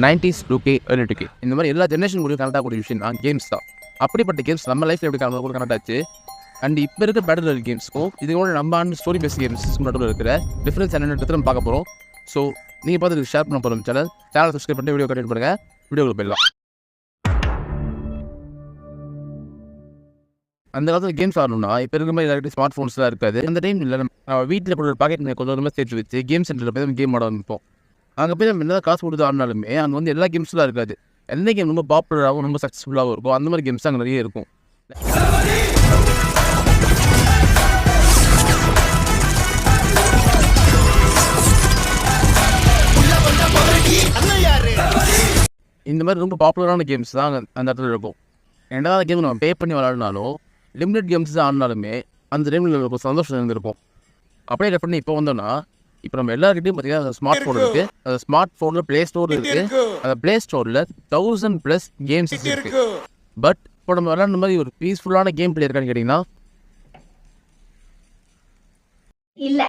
90s 2K early 2K இந்த மாதிரி எல்லா ஜென்ரேஷன் கூட கனெக்ட் ஆகக்கூடிய விஷயம் தான் கேம்ஸ் தான். அப்படிப்பட்ட கேம்ஸ் நம்ம லைஃப்பில் எப்படி கூட கனெக்ட் ஆச்சு. அண்ட் இப்போ இருக்க பேட்டில் ராயல் கேம்ஸ்க்கும் இதோட நம்ம ஸ்டோரி பேஸ் கேம்ஸ் நடுவில் இருக்கிற டிஃப்ரென்ஸ் என்னென்னு நம்ம பார்க்க போகிறோம். ஸோ நீங்கள் பார்த்து ஷேர் பண்ண போகிறோம் சேனல் சப்ஸ்கிரைப் பண்ணி வீடியோ கண்டெக்ட் பண்ணுங்கள். வீடியோவில் போயிடலாம். அந்த காலத்தில் கேம்ஸ் ஆடணும்னா இப்போ இருக்கிற மாதிரி எல்லாருக்கிட்ட ஸ்மார்ட் ஃபோன்ஸ்லாம் இருக்காது. அந்த டைம் இல்லை நம்ம வீட்டில் கூட பாக்கெட் கொஞ்சம் சேர்த்து வச்சு கேம் சென்டரில் போய் கேம் ஆட ஆரம்பிப்போம். அங்கே போய் நம்ம என்ன காசு கொடுத்து ஆடினாலுமே அங்கே வந்து எல்லா கேம்ஸ்லாம் இருக்காது. எந்த கேம் ரொம்ப பாப்புலராகவும் ரொம்ப சக்ஸஸ்ஃபுல்லாகவும் இருக்கும் அந்த மாதிரி கேம்ஸ் அங்கே நிறைய இருக்கும். இந்த மாதிரி ரொம்ப பாப்புலரான கேம்ஸ் தான் அந்த இடத்துல இருக்கும். ரெண்டாவது கேம் நம்ம பே பண்ணி விளாடினாலும் லிமிடெட் கேம்ஸ் தான் ஆடினாலுமே அந்த டைமில் ஒரு சந்தோஷம் இருந்திருக்கும். அப்படியே ரெஃபர் பண்ணி இப்போ வந்தோம்னா இப்போ நம்ம எல்லாருக்கிட்டையும் பார்த்தீங்கன்னா ஸ்மார்ட் ஃபோன் இருக்குது. அந்த ஸ்மார்ட் ஃபோனில் ப்ளே ஸ்டோர் இருக்குது. அந்த ப்ளே ஸ்டோரில் 1000+ கேம்ஸ் இருக்குது. பட் இப்போ நம்ம விளாட்ற மாதிரி ஒரு பீஸ்ஃபுல்லான கேம் பிளே இருக்கான்னு கேட்டிங்கன்னா இல்லை.